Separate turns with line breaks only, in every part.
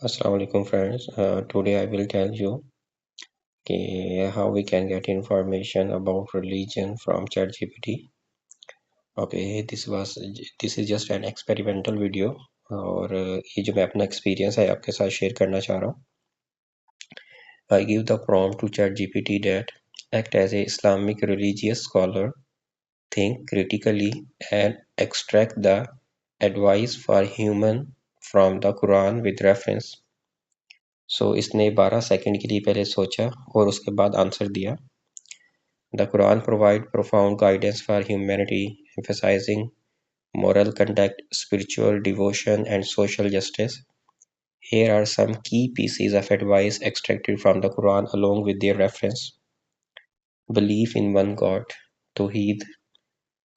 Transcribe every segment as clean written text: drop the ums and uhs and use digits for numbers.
Assalamu alaikum friends. Today I will tell you how we can get information about religion from ChatGPT. Okay, this is just an experimental video और ये जो मैं अपना experience है आपके साथ share करना चाह रहा हूँ. I give the prompt to ChatGPT that act as a Islamic religious scholar, think critically and extract the advice for human from the Quran with reference. इसने 12 सेकंड के लिए पहले सोचा और उसके बाद आंसर दिया. The Quran provides profound guidance for humanity, emphasizing moral conduct, spiritual devotion, and social justice. Here are some key pieces of advice extracted from the Quran along with their reference. Believe in one God. Tawheed.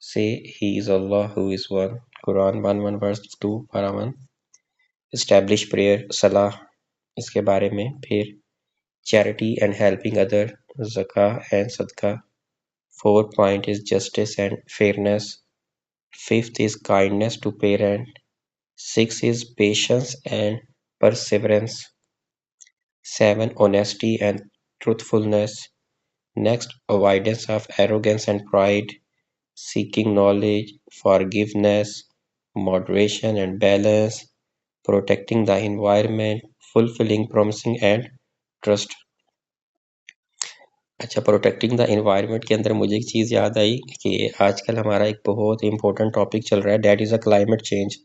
Say He is Allah who is one. Quran 1:1 verse 2 para 1. Establish prayer. Salah. इसके बारे में फिर charity and helping other, zakah and sadaqah. Fourth point is justice and fairness. Fifth is kindness to parent. Sixth is patience and perseverance. 7 honesty and truthfulness. Next, avoidance of arrogance and pride, seeking knowledge, forgiveness, moderation and balance, protecting the environment, fulfilling promising and trust. अच्छा, protecting the environment के अंदर मुझे एक चीज़ याद आई कि आजकल हमारा एक बहुत इंपॉर्टेंट टॉपिक चल रहा है, that is a climate change.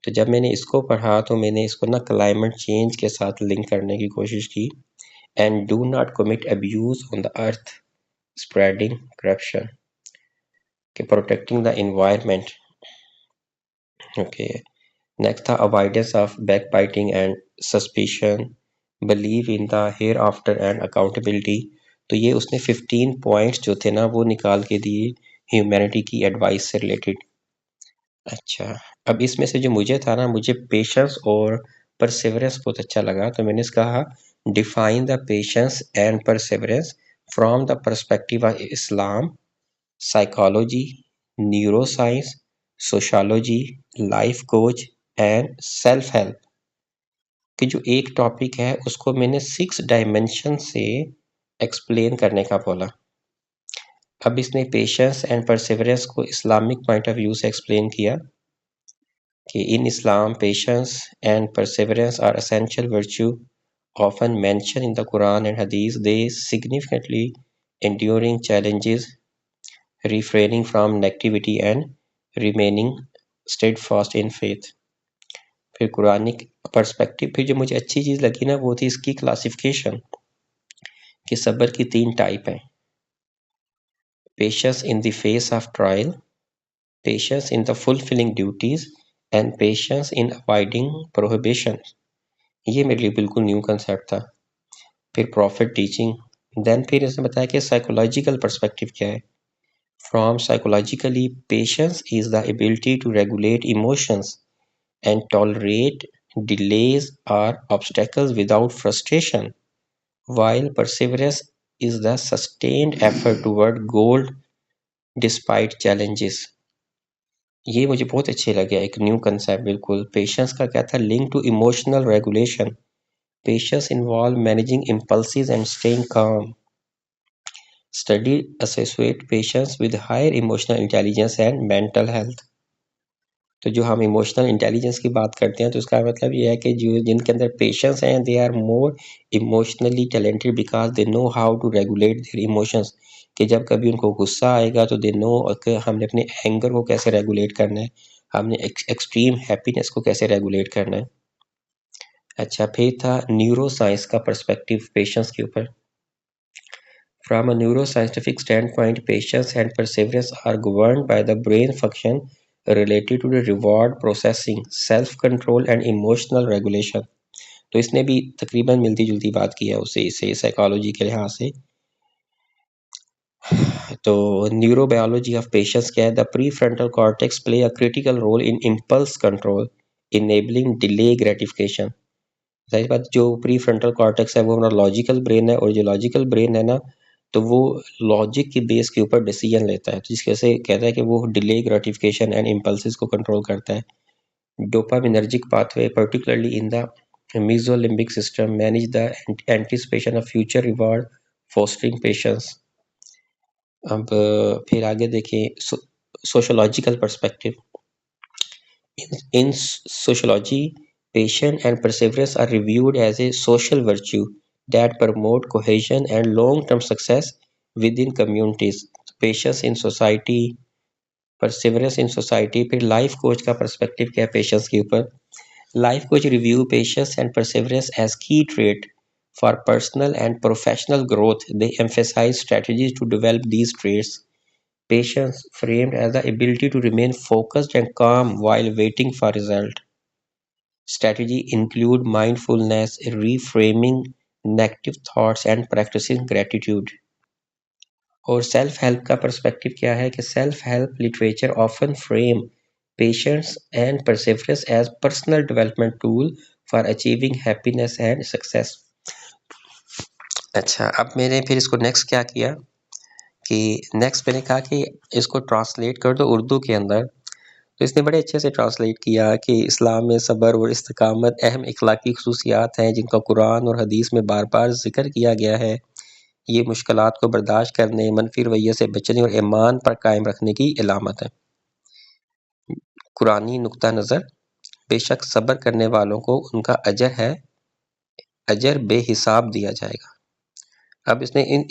तो जब मैंने इसको पढ़ा तो मैंने इसको ना क्लाइमेट चेंज के साथ लिंक करने की कोशिश की. And do not commit abuse on the earth, spreading corruption, कि protecting the environment. Okay, next था avoidance of backbiting and suspicion, believe in the hereafter and accountability. तो ये उसने 15 पॉइंट्स जो थे ना वो निकाल के दिए ह्यूमैनिटी की एडवाइस से रिलेटेड. अच्छा, अब इसमें से जो मुझे था ना, मुझे पेशेंस और परसेवरेंस बहुत अच्छा लगा. तो मैंने कहा define the patience and Perseverance from the perspective of Islam, psychology, neuroscience, sociology, life coach and self help. कि जो एक टॉपिक है उसको मैंने 6 डायमेंशन से एक्सप्लेन करने का बोला. अब इसने पेशेंस एंड परसेवरेंस को इस्लामिक पॉइंट ऑफ व्यू से एक्सप्लेन किया कि in Islam patience and perseverance are essential virtue often mentioned in the Quran and Hadith. They significantly enduring challenges, refraining from negativity and remaining steadfast in faith. फिर Quranic perspective, फिर जो मुझे अच्छी चीज़ लगी ना वो थी इसकी क्लासिफिकेशन कि सब्र की 3 टाइप हैं. Patience in the face of trial, patience in the fulfilling duties and patience in avoiding prohibition. ये मेरे लिए बिल्कुल न्यू कंसेप्ट था. फिर प्रॉफिट टीचिंग, देन फिर इसने बताया कि साइकोलॉजिकल पर्सपेक्टिव क्या है. From psychologically patience is the ability to regulate emotions and tolerate delays or obstacles without frustration, while perseverance is the sustained effort toward goal despite challenges. ये मुझे बहुत अच्छे लगे, एक न्यू कंसेप्ट बिल्कुल. पेशेंस का क्या था, link to emotional regulation. Patience involve managing impulses and staying calm. Study associate patience with higher emotional intelligence and mental health. तो जो हम इमोशनल इंटेलिजेंस की बात करते हैं तो इसका मतलब ये है कि जो जिनके अंदर पेशेंस हैं they are more emotionally talented because they know how to regulate their emotions. कि जब कभी उनको गुस्सा आएगा तो दे नो कि हमने अपने एंगर को कैसे रेगुलेट करना है, हमने एक्सट्रीम हैप्पीनेस को कैसे रेगुलेट करना है. अच्छा, फिर था न्यूरो साइंस का पर्सपेक्टिव पेशेंस के ऊपर. From a neuroscientific standpoint, patience and perseverance are governed by the brain function related to the reward processing, self-control and emotional regulation. तो इसने भी तकरीबन मिलती जुलती बात की है उससे, इसे साइकोलॉजी के लिहाज से. तो न्यूरोबायोलॉजी ऑफ पेशेंस क्या है, the prefrontal cortex play a critical role in impulse control, enabling delay gratification. जाहिर बात, जो प्री फ्रंटल कॉर्टेक्स है वो हमारा लॉजिकल ब्रेन है, और जो लॉजिकल ब्रेन है ना तो वो लॉजिक की बेस के ऊपर डिसीजन लेता है, जिसके वजह से कहता है कि वो डिले ग्रेटिफिकेशन एंड इम्पल्सिस को कंट्रोल करता है. Dopaminergic pathway particularly in the mesolimbic system, manage the anticipation of future reward, fostering patience. अब फिर आगे देखें sociological perspective. In sociology, patience and perseverance are reviewed as a social virtue that promote cohesion and long-term success within communities. Patience in society, perseverance in society. फिर life coach का perspective क्या है patience के ऊपर. Life coach review patience and perseverance as key trait for personal and professional growth. They emphasize strategies to develop these traits. Patience framed as the ability to remain focused and calm while waiting for result. Strategy include mindfulness, reframing negative thoughts and practicing gratitude. और self help का perspective क्या है कि self help literature often frame patience and perseverance as personal development tool for achieving happiness and success. अच्छा, अब मैंने फिर इसको नेक्स्ट क्या किया कि नेक्स्ट मैंने कहा कि इसको ट्रांसलेट कर दो उर्दू के अंदर. तो इसने बड़े अच्छे से ट्रांसलेट किया कि इस्लाम में सब्र और इस्तिकामत अहम इखलाकी खुसूसियात हैं जिनका कुरान और हदीस में बार बार जिक्र किया गया है. ये मुश्किलात को बर्दाश्त करने, मनफी रवैये से बचने और ईमान पर कायम रखने की इलामत है. कुरानी नुक्ता नज़र. बेशक सब्र करने वालों को उनका अजर है, अजर बेहिसाब दिया जाएगा. अब इसने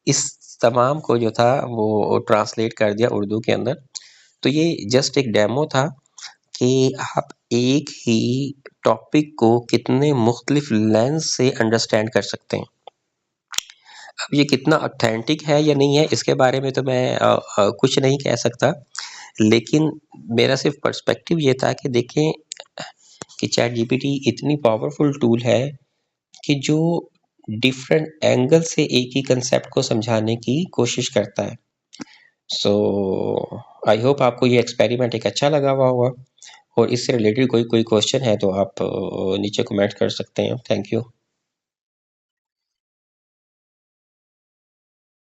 इस तमाम को जो था वो ट्रांसलेट कर दिया उर्दू के अंदर. तो ये जस्ट एक डेमो था कि आप एक ही टॉपिक को कितने मुख्तलिफ लेंस से अंडरस्टैंड कर सकते हैं. अब ये कितना ऑथेंटिक है या नहीं है इसके बारे में तो मैं कुछ नहीं कह सकता, लेकिन मेरा सिर्फ पर्सपेक्टिव ये था कि देखें कि चैट जीपीटी इतनी पावरफुल टूल है कि जो डिफरेंट एंगल से एक ही कंसेप्ट को समझाने की कोशिश करता है. सो आई होप आपको ये एक्सपेरिमेंट एक अच्छा लगा हुआ होगा, और इससे रिलेटेड कोई क्वेश्चन है तो आप नीचे कमेंट कर सकते हैं. Thank you.